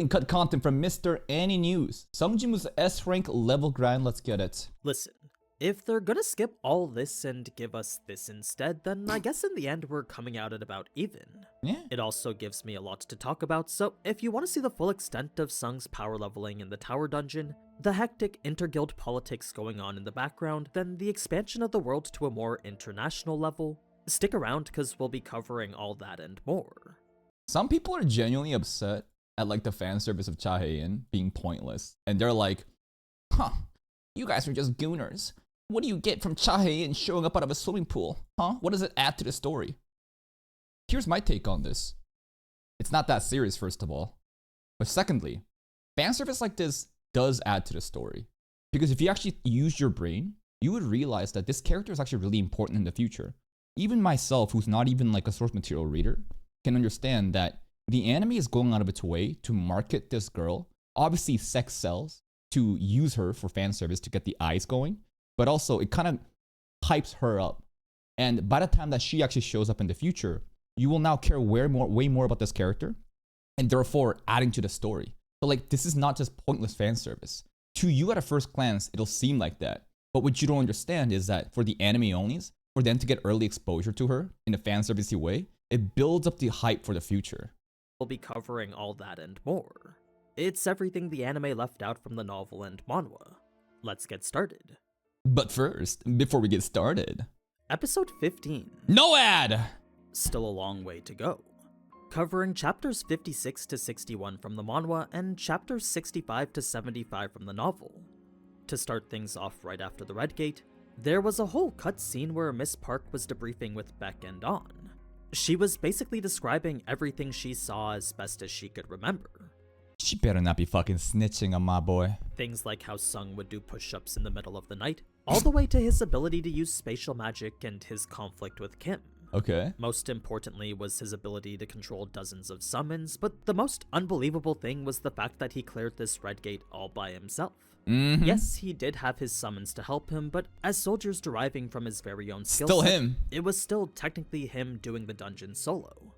cut content from Mr. Aninews. Sungjimu's S rank level grind, let's get it. Listen, if they're gonna skip all this and give us this instead, then I guess in the end we're coming out at about even. Yeah. It also gives me a lot to talk about, so if you want to see the full extent of Sung's power leveling in the tower dungeon, the hectic inter-guild politics going on in the background, then the expansion of the world to a more international level, stick around cause we'll be covering all that and more. Some people are genuinely upset at like the fan service of Chahaein being pointless. And they're like, huh, you guys are just gooners. What do you get from Chahaein showing up out of a swimming pool? Huh? What does it add to the story? Here's my take on this. It's not that serious, first of all. But secondly, fan service like this does add to the story. Because if you actually use your brain, you would realize that this character is actually really important in the future. Even myself, who's not even like a source material reader, can understand that the anime is going out of its way to market this girl. Obviously, sex sells, to use her for fan service to get the eyes going. But also, it kind of hypes her up. And by the time that she actually shows up in the future, you will now care way more about this character, and therefore adding to the story. So like, this is not just pointless fan service. To you at a first glance, it'll seem like that. But what you don't understand is that for the anime onlys, for them to get early exposure to her in a fan servicey way, it builds up the hype for the future. We'll be covering all that and more. It's everything the anime left out from the novel and manhwa. Let's get started. But first, before we get started... Episode 15. No ad! Still a long way to go. Covering chapters 56 to 61 from the manhwa and chapters 65 to 75 from the novel. To start things off right after the Red Gate, there was a whole cutscene where Miss Park was debriefing with Beck and Dawn. She was basically describing everything she saw as best as she could remember. She better not be fucking snitching on my boy. Things like how Sung would do push-ups in the middle of the night, all the way to his ability to use spatial magic and his conflict with Kim. Okay. Most importantly was his ability to control dozens of summons, but the most unbelievable thing was the fact that he cleared this Red Gate all by himself. Yes, he did have his summons to help him, but as soldiers deriving from his very own skill Still set, him. it was still technically him doing the dungeon solo.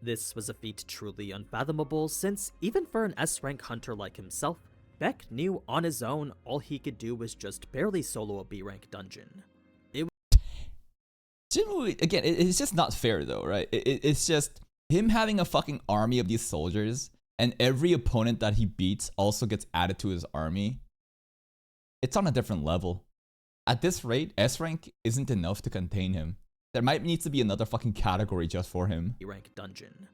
This was a feat truly unfathomable, since even for an S-rank hunter like himself, Beck knew on his own all he could do was just barely solo a B-rank dungeon. Again, it's just not fair though, right? It's just him having a fucking army of these soldiers, and every opponent that he beats also gets added to his army. It's on a different level. At this rate, S rank isn't enough to contain him. There might need to be another fucking category just for him. B-rank dungeon.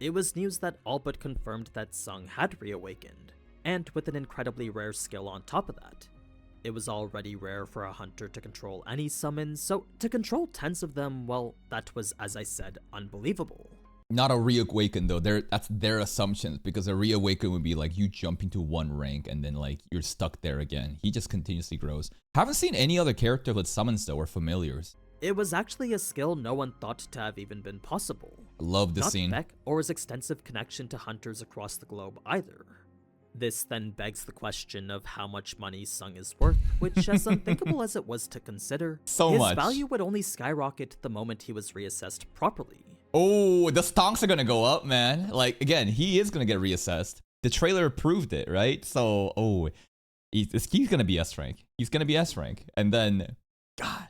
It was news that all but confirmed that Sung had reawakened, and with an incredibly rare skill on top of that. It was already rare for a hunter to control any summons, so to control 10s of them, well, that was, as I said, unbelievable. Not a reawaken though, that's their assumptions, because a reawaken would be like you jumping to one rank and then like you're stuck there again. He just continuously grows. Haven't seen any other character with summons though, or familiars. It was actually a skill no one thought to have even been possible. Love the scene. Not Beck or his extensive connection to hunters across the globe either. This then begs the question of how much money Sung is worth, which, as unthinkable as it was to consider, his value would only skyrocket the moment he was reassessed properly. Oh, the stonks are gonna go up, man. Like, again, he is gonna get reassessed. The trailer proved it, right? So, oh, he's gonna be S rank. He's gonna be S rank. And then, God,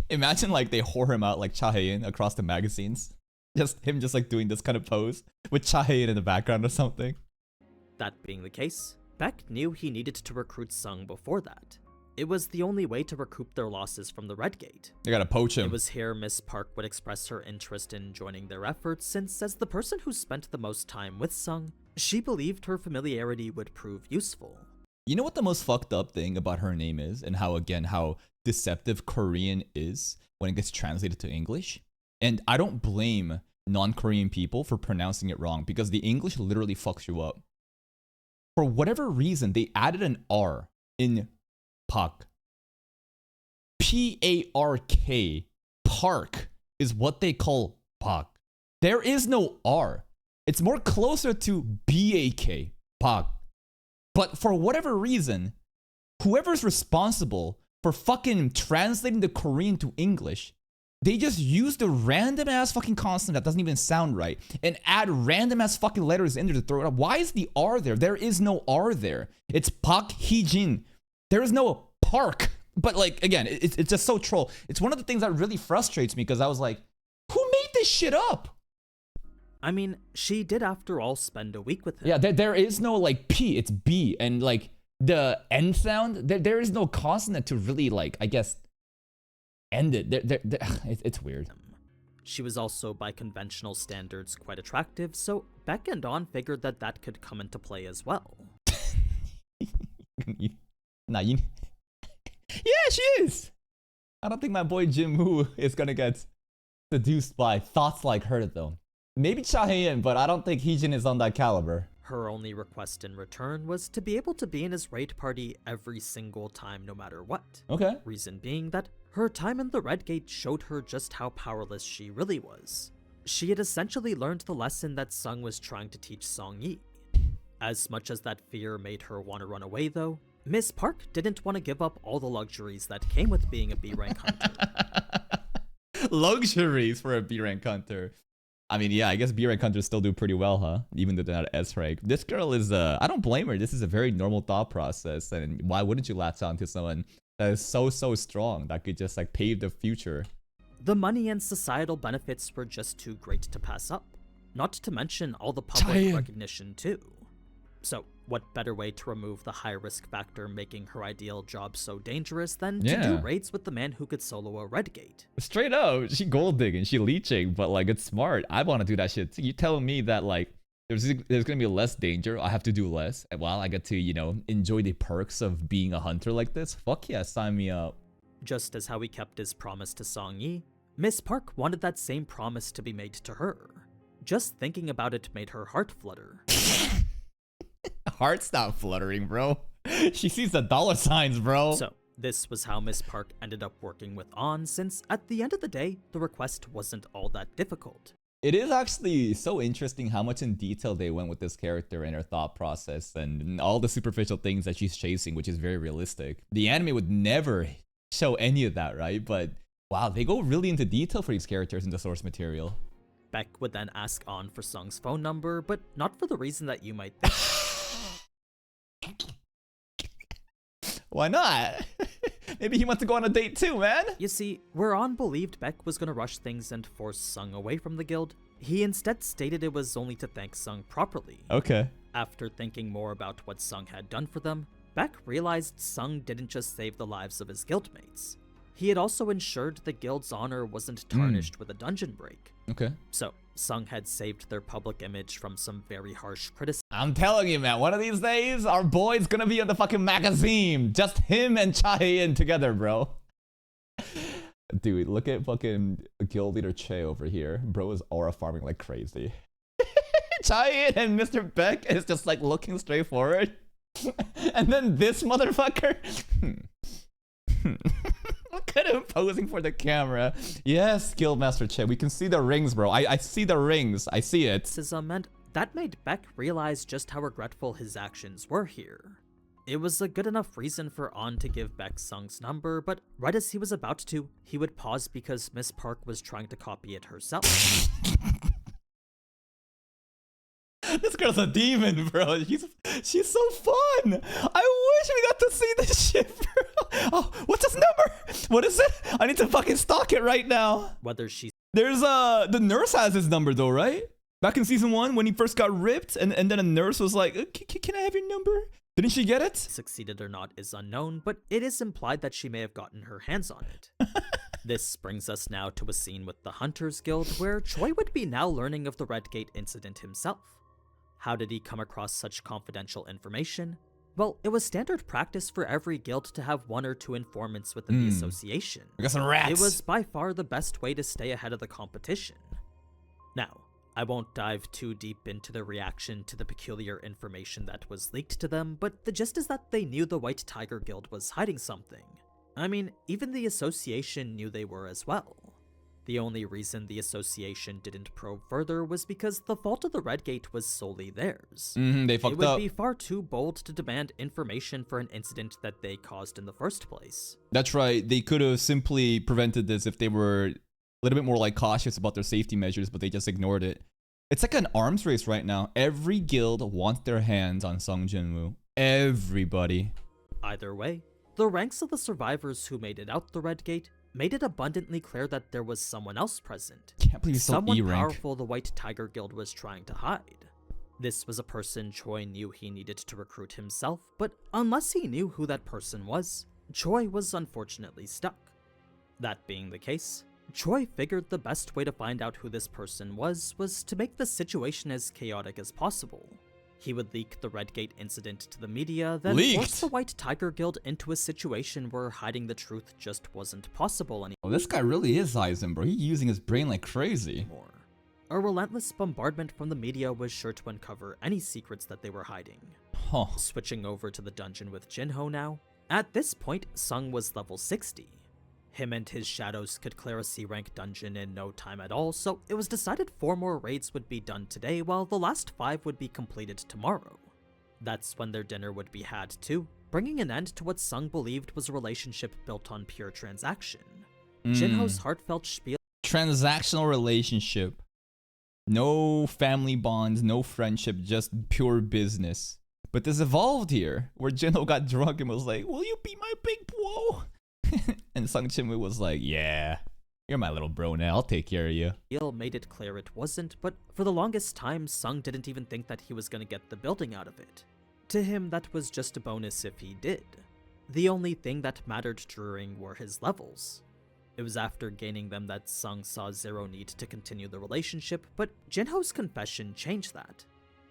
imagine like they whore him out like Chahaein across the magazines. Just him just like doing this kind of pose with Chahaein in the background or something. That being the case, Beck knew he needed to recruit Sung before that. It was the only way to recoup their losses from the Red Gate. They gotta poach him. It was here Miss Park would express her interest in joining their efforts, since as the person who spent the most time with Sung, she believed her familiarity would prove useful. You know what the most fucked up thing about her name is, and how deceptive Korean is when it gets translated to English? And I don't blame non-Korean people for pronouncing it wrong, because the English literally fucks you up. For whatever reason, they added an R in Park. P-A-R-K. Park is what they call Park. There is no R. It's more closer to B-A-K. Park. But for whatever reason, whoever's responsible for fucking translating the Korean to English They just use the random ass fucking consonant that doesn't even sound right and add random ass fucking letters in there to throw it up. Why is the R there? There is no R there. It's Pak Hee-jin. There is no Park. But like, again, it's just so troll. It's one of the things that really frustrates me because I was like, who made this shit up? I mean, she did after all spend a week with him. Yeah, there is no like P, it's B. And like the N sound, there is no consonant to really like, I guess, end it. It's weird. She was also, by conventional standards, quite attractive, so Beck and On figured that that could come into play as well. Yeah, she is. I don't think my boy Jim Woo is gonna get seduced by thoughts like her though. Maybe Cha Hae-in, but I don't think Heejin is on that caliber. Her only request in return was to be able to be in his raid party every single time, no matter what. Okay. Reason being that her time in the Red Gate showed her just how powerless she really was. She had essentially learned the lesson that Sung was trying to teach Song Yi. As much as that fear made her want to run away though, Miss Park didn't want to give up all the luxuries that came with being a B-rank hunter. Luxuries for a B-rank hunter. I mean, yeah, I guess B-rank hunters still do pretty well, huh? Even though they're not S-rank. This girl is, I don't blame her. This is a very normal thought process. And why wouldn't you latch on to someone that is so strong that could just like pave the future? The money and societal benefits were just too great to pass up. Not to mention all the public recognition too. So, what better way to remove the high-risk factor making her ideal job so dangerous than to do raids with the man who could solo a red gate? Straight up, she gold digging, she leeching, but like it's smart. I want to do that shit. You telling me that like there's gonna be less danger, I have to do less, and while I get to, you know, enjoy the perks of being a hunter like this? Fuck yeah, sign me up. Just as how he kept his promise to Song Yi, Miss Park wanted that same promise to be made to her. Just thinking about it made her heart flutter. Heart's not fluttering, bro. She sees the dollar signs, bro. So, this was how Miss Park ended up working with On, since at the end of the day, the request wasn't all that difficult. It is actually so interesting how much in detail they went with this character and her thought process and all the superficial things that she's chasing, which is very realistic. The anime would never show any of that, right? But wow, they go really into detail for these characters in the source material. Beck would then ask On for Sung's phone number, but not for the reason that you might think. Why not? Maybe he wants to go on a date too, man. You see, where On believed Beck was gonna rush things and force Sung away from the guild, he instead stated it was only to thank Sung properly. Okay. After thinking more about what Sung had done for them, Beck realized Sung didn't just save the lives of his guildmates. He had also ensured the guild's honor wasn't tarnished with a dungeon break. Okay. So, Sung had saved their public image from some very harsh criticism. I'm telling you, man, one of these days, our boy's gonna be in the fucking magazine. Just him and Cha Hae-in together, bro. Dude, look at fucking guild leader Che over here. Bro is aura farming like crazy. Cha Hae-in and Mr. Beck is just like looking straight forward. And then this motherfucker. Look at him posing for the camera. Yes, Guildmaster Che. We can see the rings, bro. I see the rings. I see it. And that made Beck realize just how regretful his actions were here. It was a good enough reason for On to give Beck Sung's number, but right as he was about to, he would pause because Miss Park was trying to copy it herself. This girl's a demon, bro. She's so fun. I wish we got to see this shit, bro. Oh, what's his number? What is it? I need to fucking stalk it right now. Whether she's There's the nurse has his number though, right? Back in season 1 when he first got ripped, and then a nurse was like, "Can I have your number?" Didn't she get it? Succeeded or not is unknown, but it is implied that she may have gotten her hands on it. This brings us now to a scene with the Hunters Guild where Choi would be now learning of the Red Gate incident himself. How did he come across such confidential information? Well, it was standard practice for every guild to have 1 or 2 informants within the association. We got some rats. It was by far the best way to stay ahead of the competition. Now, I won't dive too deep into the reaction to the peculiar information that was leaked to them, but the gist is that they knew the White Tiger Guild was hiding something. I mean, even the association knew they were as well. The only reason the association didn't probe further was because the fault of the Red Gate was solely theirs. They fucked up. It would be far too bold to demand information for an incident that they caused in the first place. That's right. They could have simply prevented this if they were little bit more like cautious about their safety measures, but they just ignored it. It's like an arms race right now. Every guild wants their hands on Sung Jin-woo. Everybody. Either way, the ranks of the survivors who made it out the Red Gate made it abundantly clear that there was someone else present. Can't believe he's so Someone E-rank. powerful the White Tiger Guild was trying to hide. This was a person Choi knew he needed to recruit himself, but unless he knew who that person was, Choi was unfortunately stuck. That being the case, Choi figured the best way to find out who this person was to make the situation as chaotic as possible. He would leak the Red Gate incident to the media, then force the White Tiger Guild into a situation where hiding the truth just wasn't possible anymore. Oh, this guy really is Aizen, bro. He's using his brain like crazy. A relentless bombardment from the media was sure to uncover any secrets that they were hiding. Huh. Switching over to the dungeon with Jinho now, at this point, Sung was level 60. Him and his shadows could clear a C-rank dungeon in no time at all, so it was decided 4 more raids would be done today while the last 5 would be completed tomorrow. That's when their dinner would be had too, bringing an end to what Sung believed was a relationship built on pure transaction. Jinho's heartfelt spiel— transactional relationship. No family bonds, no friendship, just pure business. But this evolved here, where Jinho got drunk and was like, "Will you be my big bro?" And Sung Jin-woo was like, "Yeah, you're my little bro now, I'll take care of you." made it clear it wasn't, but for the longest time, Sung didn't even think that he was gonna get the building out of it. To him, that was just a bonus if he did. The only thing that mattered during were his levels. It was after gaining them that Sung saw zero need to continue the relationship, but Jinho's confession changed that.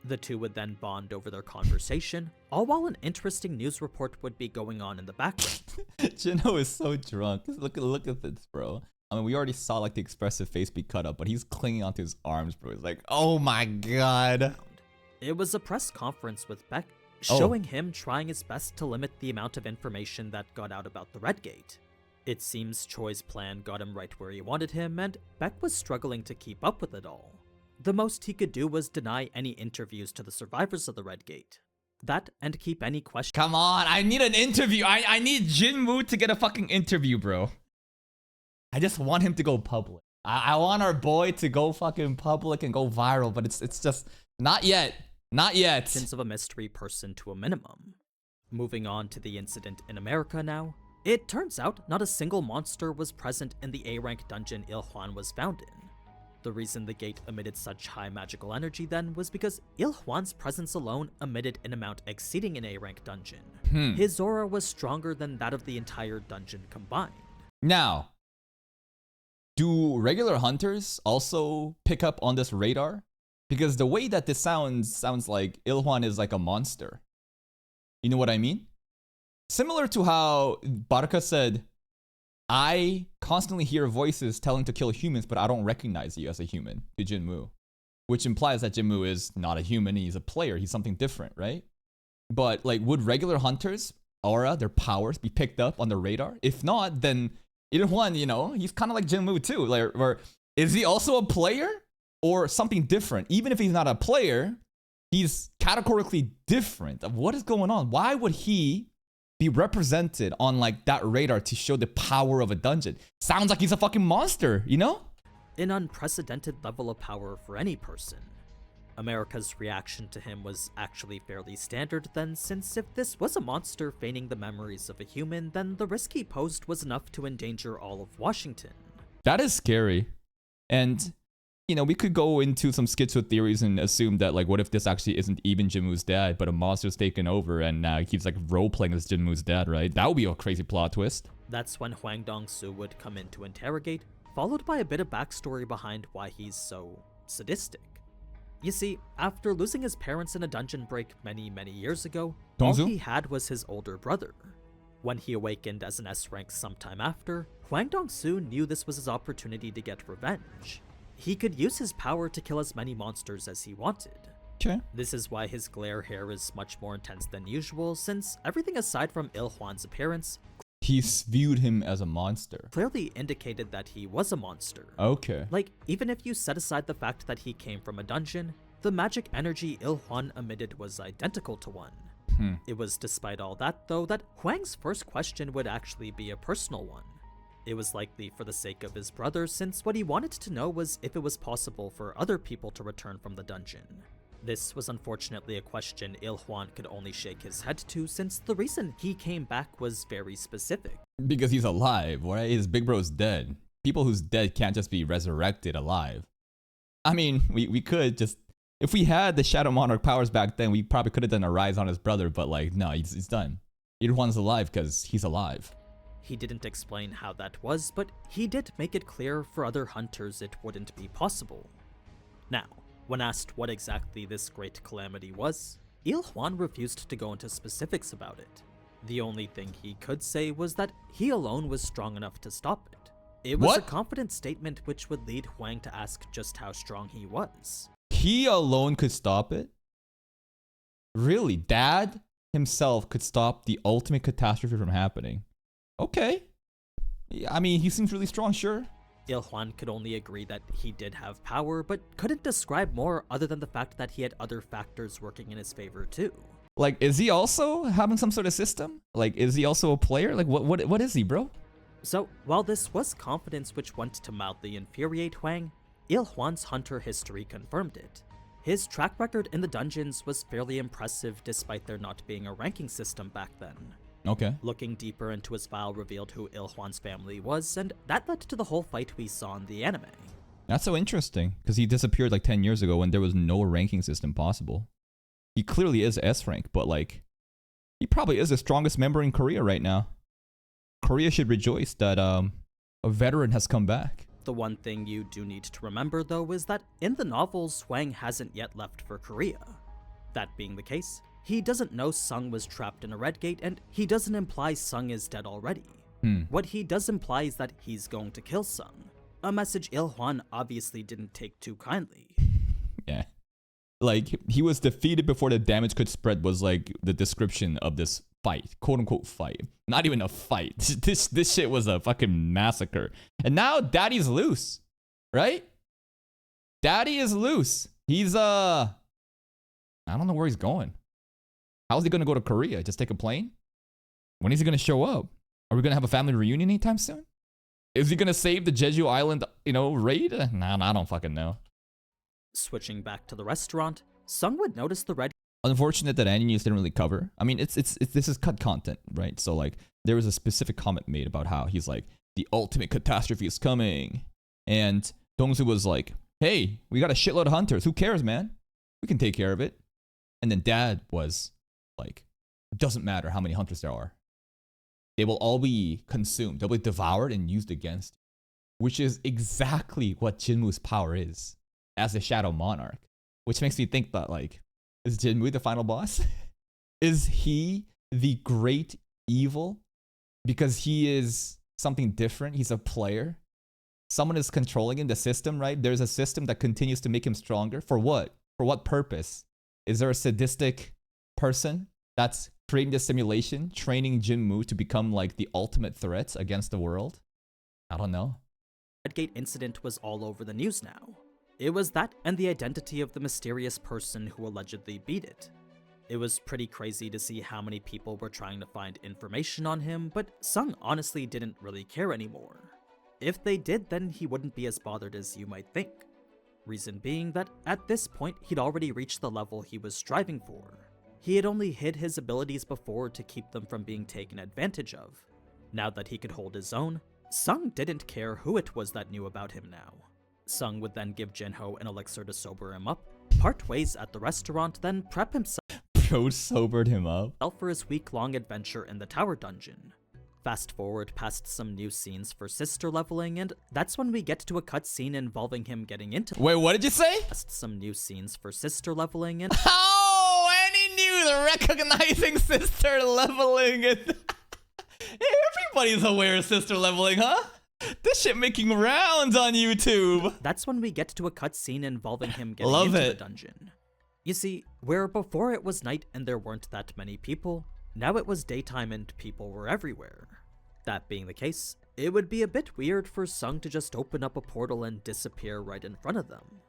The two would then bond over their conversation, all while an interesting news report would be going on in the background. Jinho is so drunk. Look at this, bro. I mean, we already saw like the expressive face be cut up, but he's clinging onto his arms, bro. He's like, "Oh my god." It was a press conference with Beck, showing him trying his best to limit the amount of information that got out about the Red Gate. It seems Choi's plan got him right where he wanted him, and Beck was struggling to keep up with it all. The most he could do was deny any interviews to the survivors of the Red Gate. That, and keep any questions— Come on, I need an interview. I need Jin-woo to get a fucking interview, bro. I just want him to go public. I want our boy to go fucking public and go viral, but it's just not yet. Not yet. of a mystery person to a minimum. Moving on to the incident in America now, it turns out not a single monster was present in the A-rank dungeon Il-hwan was found in. The reason the gate emitted such high magical energy then was because Il-hwan's presence alone emitted an amount exceeding an A-rank dungeon. His aura was stronger than that of the entire dungeon combined. Now, do regular hunters also pick up on this radar? Because the way that this sounds like Il-hwan is like a monster. You know what I mean? Similar to how Barca said, "I constantly hear voices telling to kill humans, but I don't recognize you as a human," to Jin-woo. Which implies that Jin-woo is not a human, he's a player, he's something different, right? But like, would regular hunters' aura, their powers, be picked up on the radar? If not, then Il-hwan, you know, he's kind of like Jin-woo too. Like, or is he also a player? Or something different? Even if he's not a player, he's categorically different. What is going on? Why would he be represented on like that radar to show the power of a dungeon? Sounds like he's a fucking monster, you know? An unprecedented level of power for any person. America's reaction to him was actually fairly standard then, since if this was a monster feigning the memories of a human, then the risk he posed was enough to endanger all of Washington. That is scary. And, you know, we could go into some schizo theories and assume that, like, what if this actually isn't even Jinwoo's dad, but a monster's taken over and he's like role-playing as Jinwoo's dad, right? That would be a crazy plot twist. That's when Hwang Dong-soo would come in to interrogate, followed by a bit of backstory behind why he's so sadistic. You see, after losing his parents in a dungeon break many years ago, all he had was his older brother. When he awakened as an S-rank sometime after, Hwang Dong-soo knew this was his opportunity to get revenge. He could use his power to kill as many monsters as he wanted. Okay. This is why his glare hair is much more intense than usual, since everything aside from Il-hwan's appearance, he viewed him as a monster. Clearly indicated that he was a monster. Okay. Like, even if you set aside the fact that he came from a dungeon, the magic energy Il-hwan emitted was identical to one. It was despite all that, though, that Hwang's first question would actually be a personal one. It was likely for the sake of his brother, since what he wanted to know was if it was possible for other people to return from the dungeon. This was unfortunately a question Ilhuan could only shake his head to, since the reason he came back was very specific. Because he's alive, right? His big bro's dead. People who's dead can't just be resurrected alive. I mean, we could just... If we had the Shadow Monarch powers back then, we probably could have done a rise on his brother, but like, no, he's done. Ilhuan's alive because he's alive. He didn't explain how that was, but he did make it clear for other hunters it wouldn't be possible. Now, when asked what exactly this great calamity was, Ilhuan refused to go into specifics about it. The only thing he could say was that he alone was strong enough to stop it. It was a confident statement which would lead Huang to ask just how strong he was. He alone could stop it? Really? Dad himself could stop the ultimate catastrophe from happening? Okay. I mean, he seems really strong, sure. Ilhuan could only agree that he did have power, but couldn't describe more other than the fact that he had other factors working in his favor too. Like, is he also having some sort of system? Like, is he also a player? Like, what is he, bro? So, while this was confidence which went to mildly infuriate Huang, Ilhuan's hunter history confirmed it. His track record in the dungeons was fairly impressive despite there not being a ranking system back then. Okay. Looking deeper into his file revealed who Ilhuan's family was, and that led to the whole fight we saw in the anime. That's so interesting, because he disappeared like 10 years ago when there was no ranking system possible. He clearly is S rank, but like, he probably is the strongest member in Korea right now. Korea should rejoice that a veteran has come back. The one thing you do need to remember though is that in the novels, Huang hasn't yet left for Korea. That being the case, he doesn't know Sung was trapped in a red gate, and he doesn't imply Sung is dead already. What he does imply is that he's going to kill Sung, a message Ilhuan obviously didn't take too kindly. Yeah. Like, he was defeated before the damage could spread was like the description of this fight, quote unquote fight. Not even a fight. This shit was a fucking massacre. And now Daddy's loose, right? Daddy is loose. He's I don't know where he's going. How's he gonna go to Korea? Just take a plane? When is he gonna show up? Are we gonna have a family reunion anytime soon? Is he gonna save the Jeju Island, raid? Nah, I don't fucking know. Switching back to the restaurant, Sung would notice the red. Unfortunate that Aninews didn't really cover. I mean, it's this is cut content, right? So like, there was a specific comment made about how he's like, the ultimate catastrophe is coming, and Dongsu was like, hey, we got a shitload of hunters. Who cares, man? We can take care of it. And then Dad was like, it doesn't matter how many hunters there are. They will all be consumed. They'll be devoured and used against you. Which is exactly what Jinwoo's power is as the Shadow Monarch. Which makes me think that, like, is Jinwoo the final boss? Is he the great evil? Because he is something different. He's a player. Someone is controlling him, the system, right? There's a system that continues to make him stronger. For what? For what purpose? Is there a sadistic person that's creating this simulation, training Jinwoo to become like the ultimate threat against the world? I don't know. Red Gate incident was all over the news now. It was that and the identity of the mysterious person who allegedly beat it. It was pretty crazy to see how many people were trying to find information on him, but Sung honestly didn't really care anymore. If they did, then he wouldn't be as bothered as you might think. Reason being that at this point he'd already reached the level he was striving for. He had only hid his abilities before to keep them from being taken advantage of. Now that he could hold his own, Sung didn't care who it was that knew about him now. Sung would then give Jinho an elixir to sober him up, part ways at the restaurant, then prep himself Sobered him up for his week-long adventure in the tower dungeon. Fast forward past some new scenes for sister leveling, and that's when we get to a cutscene involving him getting into. Wait, what did you say? Past some new scenes for sister leveling, and oh, Aninews recognizing sister leveling it. Everybody's aware of sister leveling, huh? This shit making rounds on YouTube. That's when we get to a cutscene involving him getting into the dungeon. You see, where before it was night and there weren't that many people, now it was daytime and people were everywhere. That being the case, it would be a bit weird for Sung to just open up a portal and disappear right in front of them.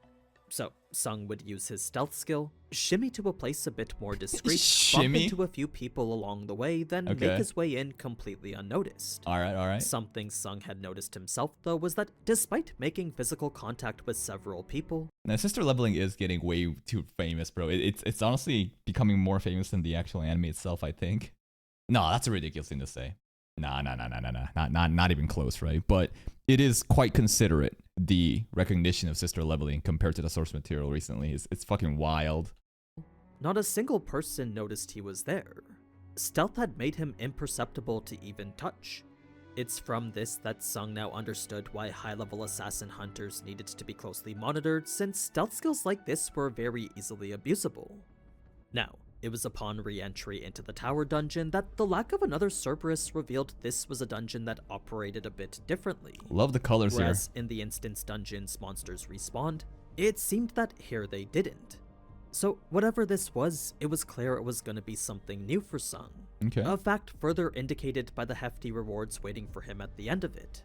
So, Sung would use his stealth skill, shimmy to a place a bit more discreet, bump Shimmy? into a few people along the way, then Okay. make his way in completely unnoticed. Alright. Something Sung had noticed himself, though, was that despite making physical contact with several people, Now, sister leveling is getting way too famous, bro. It's honestly becoming more famous than the actual anime itself, I think. No, that's a ridiculous thing to say. Nah. Not even close, right? But it is quite considerate, the recognition of sister leveling compared to the source material recently. It's fucking wild. not a single person noticed he was there. Stealth had made him imperceptible to even touch. It's from this that Sung now understood why high-level assassin hunters needed to be closely monitored, since stealth skills like this were very easily abusable. Now, it was upon re-entry into the tower dungeon that the lack of another Cerberus revealed this was a dungeon that operated a bit differently. Love the colors here. Whereas in the instance dungeons monsters respawned, it seemed that here they didn't. So whatever this was, it was clear it was going to be something new for Sung. Okay. A fact further indicated by the hefty rewards waiting for him at the end of it.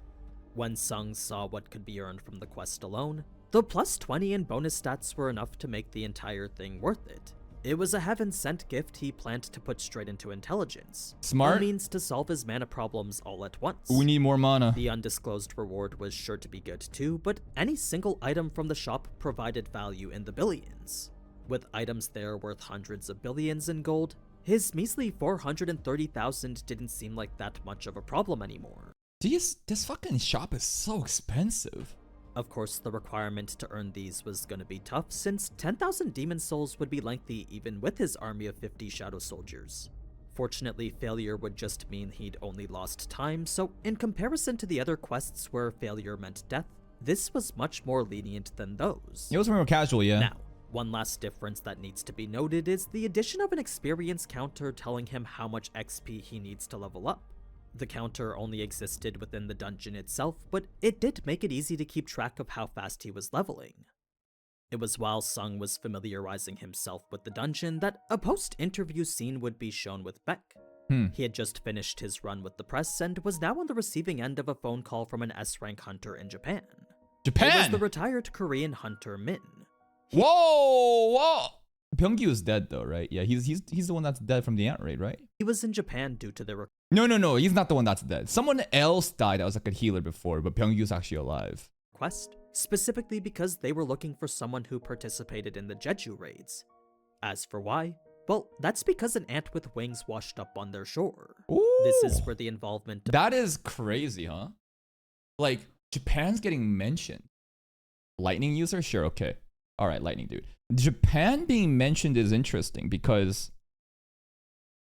When Sung saw what could be earned from the quest alone, the plus 20 in bonus stats were enough to make the entire thing worth it. It was a heaven-sent gift he planned to put straight into intelligence. Smart. A means to solve his mana problems all at once. We need more mana. The undisclosed reward was sure to be good too, but any single item from the shop provided value in the billions. With items there worth hundreds of billions in gold, his measly 430,000 didn't seem like that much of a problem anymore. This fucking shop is so expensive. Of course, the requirement to earn these was gonna be tough, since 10,000 demon souls would be lengthy even with his army of 50 shadow soldiers. Fortunately, failure would just mean he'd only lost time, so in comparison to the other quests where failure meant death, this was much more lenient than those. It was more casual, yeah. Now, one last difference that needs to be noted is the addition of an experience counter telling him how much XP he needs to level up. The counter only existed within the dungeon itself, but it did make it easy to keep track of how fast he was leveling. It was while Sung was familiarizing himself with the dungeon that a post-interview scene would be shown with Beck. He had just finished his run with the press and was now on the receiving end of a phone call from an S-rank hunter in Japan. It was the retired Korean hunter Min. Whoa! Byung-gyu is dead though, right? Yeah, he's the one that's dead from the ant raid, right? He was in Japan due to the No, he's not the one that's dead. Someone else died that was like a healer before, but Byung-gyu's actually alive. request, specifically because they were looking for someone who participated in the Jeju raids. As for why, well, that's because an ant with wings washed up on their shore. Ooh. This is where the involvement of That is crazy, huh? Like, Japan's getting mentioned. Lightning user? Sure, okay. Alright, lightning dude. Japan being mentioned is interesting because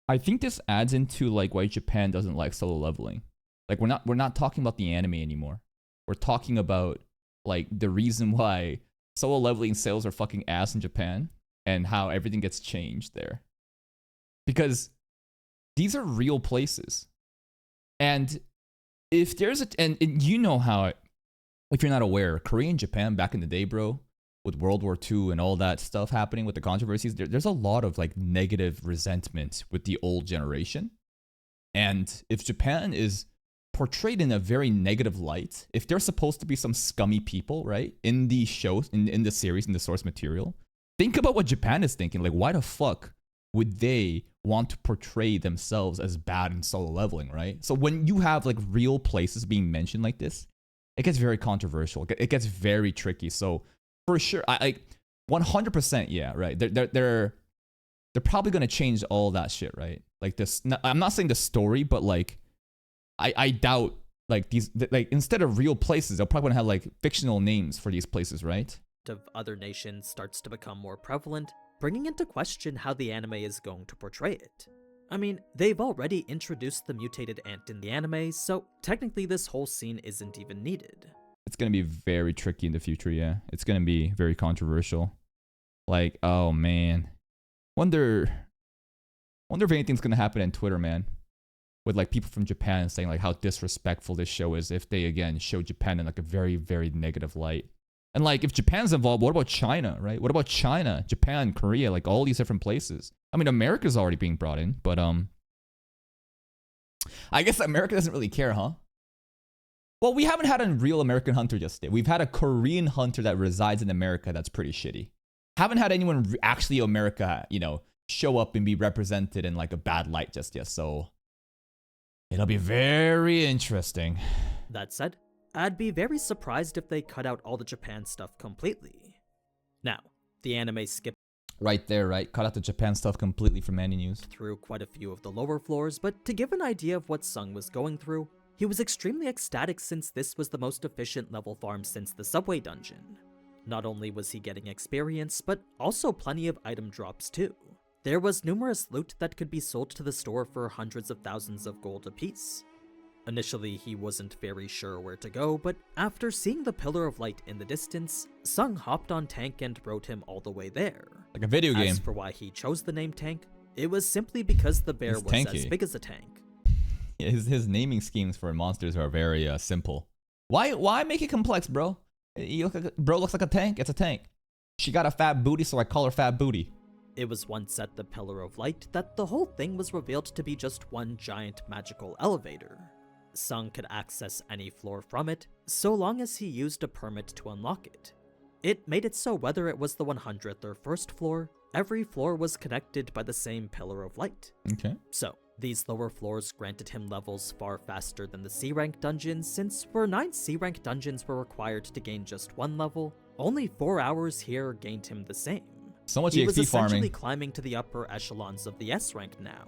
I think this adds into like why Japan doesn't like solo leveling. Like we're not talking about the anime anymore. We're talking about like the reason why solo leveling sales are fucking ass in Japan and how everything gets changed there. Because these are real places. And if there's and you know how, if you're not aware, Korea and Japan back in the day, bro, with World War II and all that stuff happening with the controversies, there's a lot of like negative resentment with the old generation. And if Japan is portrayed in a very negative light, if they're supposed to be some scummy people, right, in the shows, in the series, in the source material, think about what Japan is thinking. Like, why the fuck would they want to portray themselves as bad in solo leveling, right? So when you have like real places being mentioned like this, it gets very controversial. It gets very tricky. So for sure, I 100%, yeah, right. They're probably gonna change all that shit, right? Like this. I'm not saying the story, but like, I doubt like these. Like instead of real places, they'll probably gonna have like fictional names for these places, right? of other nations starts to become more prevalent, bringing into question how the anime is going to portray it. I mean, they've already introduced the mutated ant in the anime, so technically this whole scene isn't even needed. It's gonna be very tricky in the future, yeah. It's gonna be very controversial. Like, oh man. Wonder if anything's gonna happen on Twitter, man. With like people from Japan saying like how disrespectful this show is if they again show Japan in like a very, very negative light. And like if Japan's involved, what about China, right? What about China, Japan, Korea, like all these different places? I mean, America's already being brought in, but I guess America doesn't really care, huh? Well, we haven't had a real American hunter just yet. We've had a Korean hunter that resides in America that's pretty shitty. Haven't had anyone actually America, show up and be represented in like a bad light just yet. So it'll be very interesting. That said, I'd be very surprised if they cut out all the Japan stuff completely. Now, the anime skipped Right there, right? Cut out the Japan stuff completely from Aninews. through quite a few of the lower floors, but to give an idea of what Sung was going through, he was extremely ecstatic since this was the most efficient level farm since the subway dungeon. Not only was he getting experience, but also plenty of item drops too. There was numerous loot that could be sold to the store for hundreds of thousands of gold apiece. Initially, he wasn't very sure where to go, but after seeing the pillar of light in the distance, Sung hopped on Tank and rode him all the way there. Like a video game. As for why he chose the name Tank, it was simply because the bear It's was tanky. as big as a tank. Yeah, his naming schemes for monsters are very simple. Why make it complex, bro? Bro looks like a tank. It's a tank. She got a fat booty, so I call her Fat Booty. It was once at the Pillar of Light that the whole thing was revealed to be just one giant magical elevator. Sung could access any floor from it, so long as he used a permit to unlock it. It made it so whether it was the 100th or 1st floor, every floor was connected by the same Pillar of Light. Okay. So, these lower floors granted him levels far faster than the C-rank dungeons, since where 9 C-rank dungeons were required to gain just 1 level, only 4 hours here gained him the same. So much He was EXP essentially farming. climbing to the upper echelons of the S-rank now.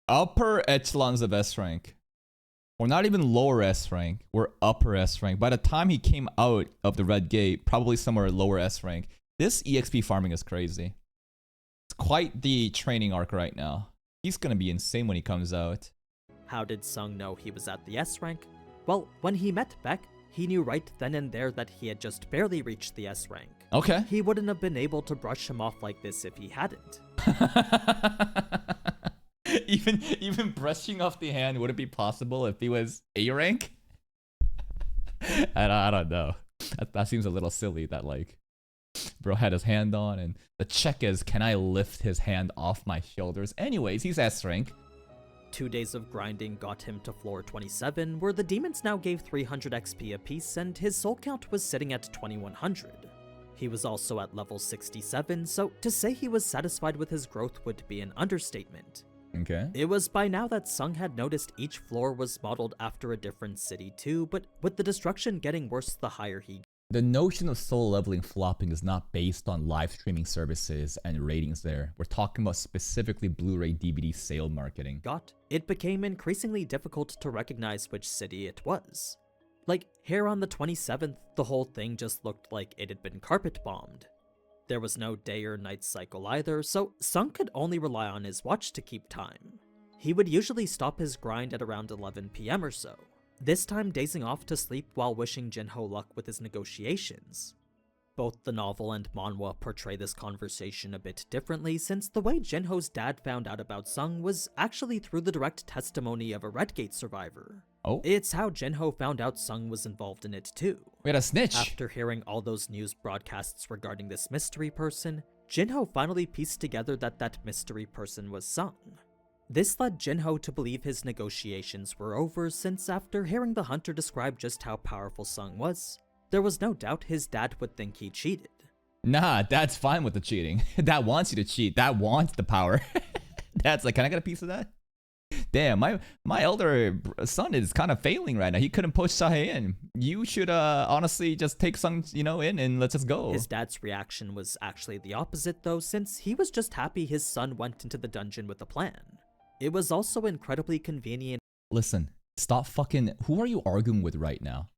Upper echelons of S rank. We're not even lower S rank. We're upper S rank. By the time he came out of the red gate, probably somewhere lower S rank. This EXP farming is crazy. It's quite the training arc right now. He's gonna be insane when he comes out. How did Sung know he was at the S rank? Well, when he met Beck, he knew right then and there that he had just barely reached the S rank. Okay. He wouldn't have been able to brush him off like this if he hadn't. even brushing off the hand would it be possible if he was A rank? I don't know. That seems a little silly that like bro had his hand on and the check is can I lift his hand off my shoulders? Anyways, he's S rank. 2 days of grinding got him to floor 27, where the demons now gave 300 XP apiece and his soul count was sitting at 2100. He was also at level 67, so to say he was satisfied with his growth would be an understatement. Okay. It was by now that Sung had noticed each floor was modeled after a different city too, but with the destruction getting worse the higher he The notion of soul leveling flopping is not based on live streaming services and ratings there. We're talking about specifically Blu-ray DVD sale marketing. got, it became increasingly difficult to recognize which city it was. Like, here on the 27th, the whole thing just looked like it had been carpet bombed. There was no day or night cycle either, so Sung could only rely on his watch to keep time. He would usually stop his grind at around 11 PM or so, this time dazing off to sleep while wishing Jinho luck with his negotiations. Both the novel and manhwa portray this conversation a bit differently, since the way Jinho's dad found out about Sung was actually through the direct testimony of a Redgate survivor. Oh, It's how Jinho found out Sung was involved in it too. we had a snitch. After hearing all those news broadcasts regarding this mystery person, Jinho finally pieced together that that mystery person was Sung. This led Jinho to believe his negotiations were over, since after hearing the hunter describe just how powerful Sung was, there was no doubt his dad would think he cheated. Nah, Dad's fine with the cheating. Dad wants you to cheat. Dad wants the power. Dad's like, can I get a piece of that? Damn, my elder son is kind of failing right now. He couldn't push Sahe in. You should honestly just take Sung, in and let's just go. His dad's reaction was actually the opposite though, since he was just happy his son went into the dungeon with a plan. It was also incredibly convenient. Listen, stop fucking. Who are you arguing with right now?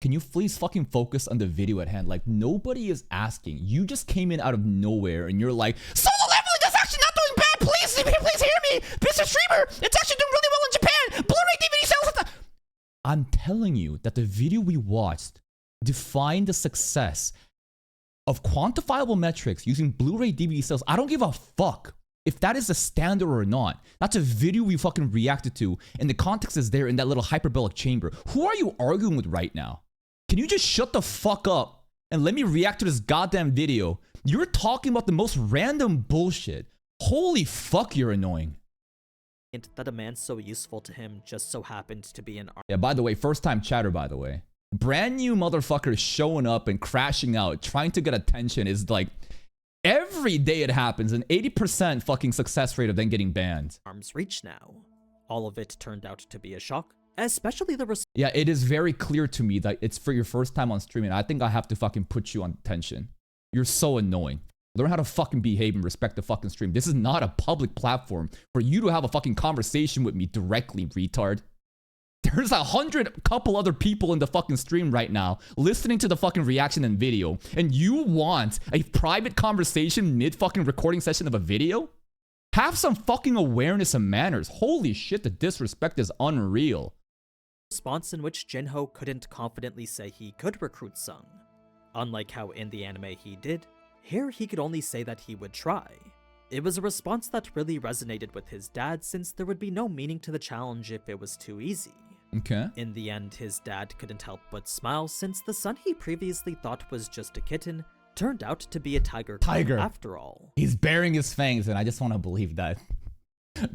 Can you please fucking focus on the video at hand? Like, nobody is asking. You just came in out of nowhere and you're like, solo leveling is actually not doing bad. Please hear me. Mr. Streamer, it's actually doing really well in Japan. Blu-ray DVD sales. I'm telling you that the video we watched defined the success of quantifiable metrics using Blu-ray DVD sales. I don't give a fuck if that is the standard or not. That's a video we fucking reacted to, and the context is there in that little hyperbolic chamber. Who are you arguing with right now? Can you just shut the fuck up and let me react to this goddamn video? You're talking about the most random bullshit. Holy fuck, you're annoying. that a man so useful to him just so happened to be an Yeah, by the way, first time chatter, by the way. Brand new motherfuckers showing up and crashing out, trying to get attention is like, every day it happens, an 80% fucking success rate of then getting banned. arm's reach now. All of it turned out to be a shock, especially the Yeah, it is very clear to me that it's for your first time on streaming. I think I have to fucking put you on detention. You're so annoying. Learn how to fucking behave and respect the fucking stream. This is not a public platform for you to have a fucking conversation with me directly, retard. There's 100 couple other people in the fucking stream right now listening to the fucking reaction and video, and you want a private conversation mid fucking recording session of a video? Have some fucking awareness and manners. Holy shit, the disrespect is unreal. response in which Jinho couldn't confidently say he could recruit Sung. Unlike how in the anime he did, here he could only say that he would try. It was a response that really resonated with his dad, since there would be no meaning to the challenge if it was too easy. Okay. In the end, his dad couldn't help but smile, since the son he previously thought was just a kitten turned out to be a tiger after all. He's baring his fangs, and I just want to believe that.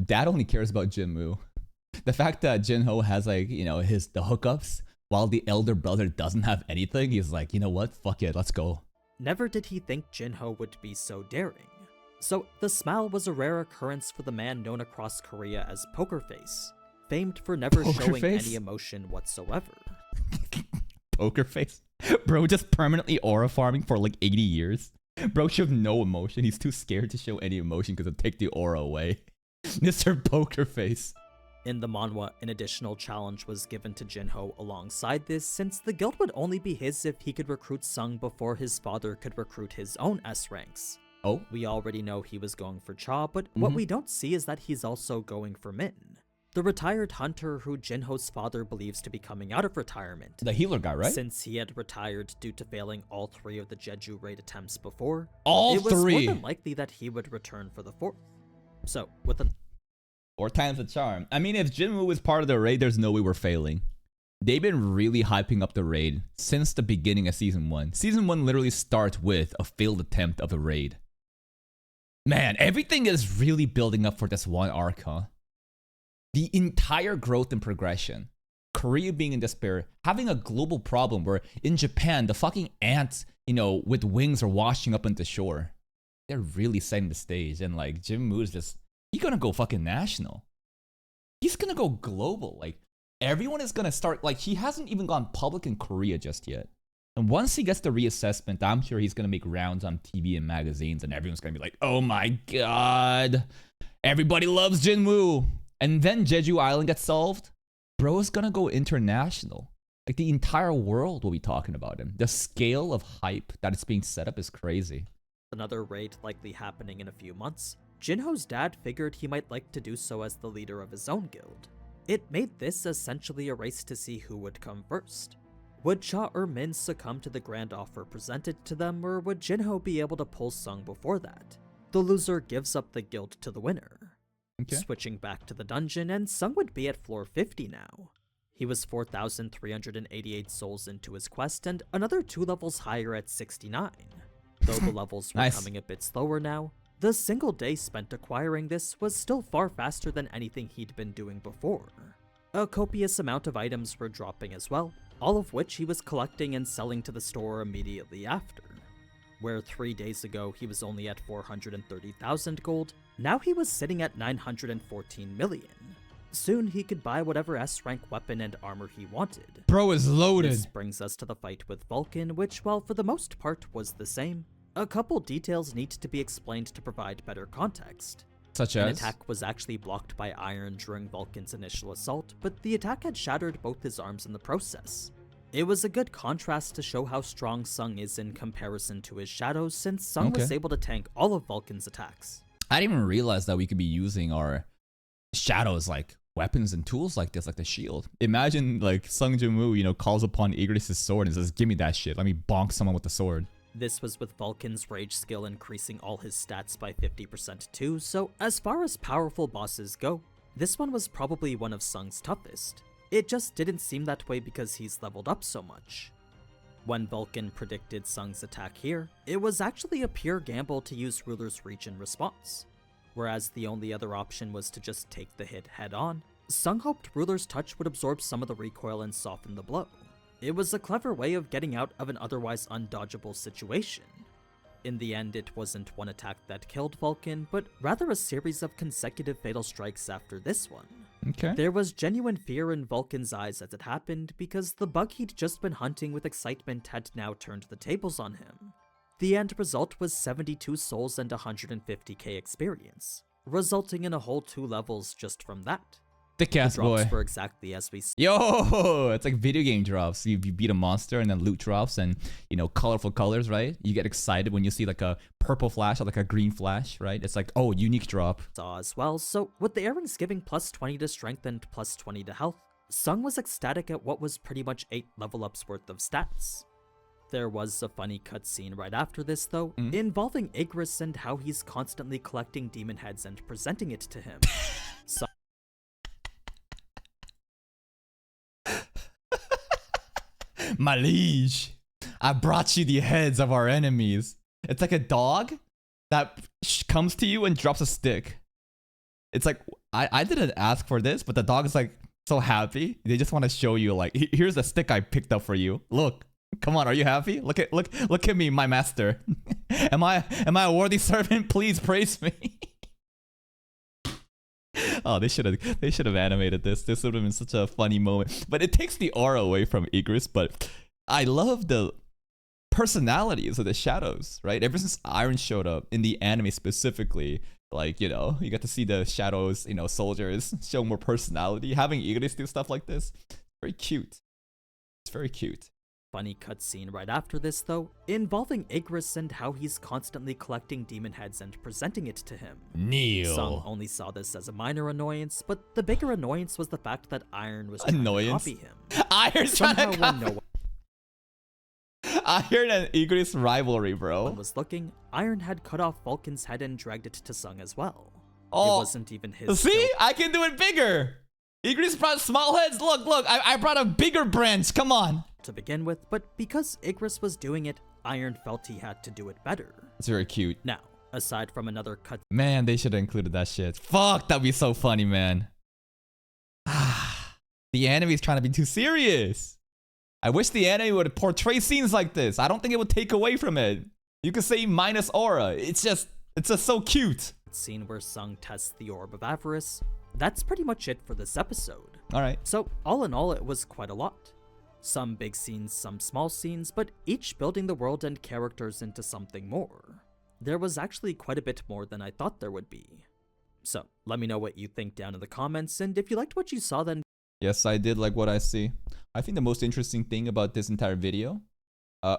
Dad only cares about Jinmu. The fact that Jinho has, like, you know, the hookups, while the elder brother doesn't have anything, he's like, you know what? Fuck it, let's go. Never did he think Jinho would be so daring. So the smile was a rare occurrence for the man known across Korea as Poker Face, famed for never showing any emotion whatsoever. Poker Face? Bro just permanently aura farming for like 80 years. Bro showed no emotion. He's too scared to show any emotion because it'll take the aura away. Mr. Poker Face. In the manhwa, an additional challenge was given to Jinho alongside this, since the guild would only be his if he could recruit Sung before his father could recruit his own S ranks. Oh? We already know he was going for Cha, but what we don't see is that he's also going for Min, the retired hunter who Jinho's father believes to be coming out of retirement. The healer guy, right? Since he had retired due to failing all 3 of the Jeju raid attempts before, it was more than likely that he would return for the 4th. So, with an 4 times the charm. I mean, if Jinmu was part of the raid, there's no way we're failing. They've been really hyping up the raid since the beginning of Season 1. Season 1 literally starts with a failed attempt of the raid. Man, everything is really building up for this one arc, huh? The entire growth and progression. Korea being in despair, having a global problem where in Japan, the fucking ants, you know, with wings are washing up into shore. They're really setting the stage, and like, Jinmu is just, he's gonna go fucking national. He's gonna go global. Like, everyone is gonna start, like, he hasn't even gone public in Korea just yet. And once he gets the reassessment, I'm sure he's gonna make rounds on TV and magazines, and everyone's gonna be like, oh my god, everybody loves Jinmu. And then Jeju Island gets solved. Bro is gonna go international. Like, the entire world will be talking about him. The scale of hype that is being set up is crazy. Another raid likely happening in a few months, Jinho's dad figured he might like to do so as the leader of his own guild. It made this essentially a race to see who would come first. Would Cha or Min succumb to the grand offer presented to them, or would Jinho be able to pull Sung before that? The loser gives up the guild to the winner. Okay. Switching back to the dungeon, and Sung would be at floor 50 now. He was 4,388 souls into his quest, and another 2 levels higher at 69. Though the levels were coming a bit slower now, the single day spent acquiring this was still far faster than anything he'd been doing before. A copious amount of items were dropping as well, all of which he was collecting and selling to the store immediately after. Where 3 days ago he was only at 430,000 gold, now he was sitting at 914 million. Soon he could buy whatever S-rank weapon and armor he wanted. Bro is loaded. This brings us to the fight with Vulcan, which, while for the most part was the same, a couple details need to be explained to provide better context. Such An as? attack was actually blocked by iron during Vulcan's initial assault, but the attack had shattered both his arms in the process. It was a good contrast to show how strong Sung is in comparison to his shadows, since Sung was able to tank all of Vulcan's attacks. I didn't even realize that we could be using our shadows like weapons and tools like this, like the shield. Imagine like Sung Jinmu, you know, calls upon Igris' sword and says, give me that shit. Let me bonk someone with the sword. This was with Vulcan's rage skill increasing all his stats by 50% too, so as far as powerful bosses go, this one was probably one of Sung's toughest. It just didn't seem that way because he's leveled up so much. When Vulcan predicted Sung's attack here, it was actually a pure gamble to use Ruler's Reach in response. whereas the only other option was to just take the hit head on. Sung hoped Ruler's touch would absorb some of the recoil and soften the blow. It was a clever way of getting out of an otherwise undodgeable situation. In the end, it wasn't one attack that killed Vulcan, but rather a series of consecutive fatal strikes after this one. Okay. There was genuine fear in Vulcan's eyes as it happened, because the bug he'd just been hunting with excitement had now turned the tables on him. The end result was 72 souls and 150k experience, resulting in a whole 2 levels just from that. Thick ass The drops boy. were exactly as we Yo, it's like video game drops. You beat a monster and then loot drops and, you know, colorful colors, right? You get excited when you see like a purple flash or like a green flash, right? It's like, oh, unique drop. saw as well. So with the earrings giving plus 20 to strength and plus 20 to health, Sung was ecstatic at what was pretty much 8 level ups worth of stats. There was a funny cutscene right after this though, involving Igris and how he's constantly collecting demon heads and presenting it to him. My liege, I brought you the heads of our enemies. It's like a dog that comes to you and drops a stick. It's like, I didn't ask for this, but the dog is like so happy. They just want to show you like, here's the stick I picked up for you. Look, come on, are you happy? Look at me, my master. am I a worthy servant? Please praise me. Oh, they should have animated this. This would have been such a funny moment. But it takes the aura away from Igris. But I love the personalities of the shadows, right? Ever since Iron showed up in the anime specifically, like, you know, you got to see the shadows, you know, soldiers show more personality. Having Igris do stuff like this, very cute. It's very cute. Funny cutscene right after this though, involving Igris and how he's constantly collecting demon heads and presenting it to him. Neil. Sung only saw this as a minor annoyance, but the bigger annoyance was the fact that Iron was trying to copy him. Iron's trying to Somehow, when no Iron and Igris rivalry, bro. one was looking, Iron had cut off Vulcan's head and dragged it to Sung as well. Oh, it wasn't even his see? skill I can do it bigger. Igris brought small heads. Look, I brought a bigger branch. Come on. to begin with, but because Igris was doing it, Iron felt he had to do it better. It's very cute. Now, aside from another cut Man, they should have included that shit. Fuck, that'd be so funny, man. The anime's trying to be too serious. I wish the anime would portray scenes like this. I don't think it would take away from it. You could say minus aura. It's just so cute. scene where Sung tests the Orb of Avarice, that's pretty much it for this episode. Alright. So, all in all, it was quite a lot. Some big scenes, some small scenes, but each building the world and characters into something more. There was actually quite a bit more than I thought there would be. So, let me know what you think down in the comments, and if you liked what you saw, then Yes, I did like what I see. I think the most interesting thing about this entire video,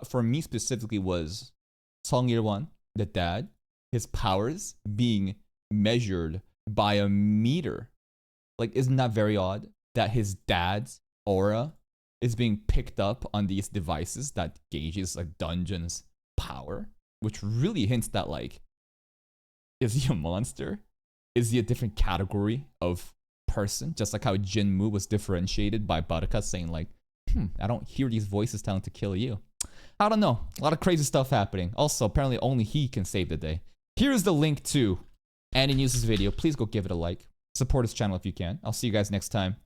for me specifically, was Song Il-won, the dad, his powers being measured by a meter. Like, isn't that very odd that his dad's aura is being picked up on these devices that gauges a dungeon's power? Which really hints that, like, is he a monster? Is he a different category of person? Just like how Jinmu was differentiated by Baraka saying like, I don't hear these voices telling to kill you. I don't know. A lot of crazy stuff happening. Also, apparently only he can save the day. Here's the link to Aninews' video. Please go give it a like. Support his channel if you can. I'll see you guys next time.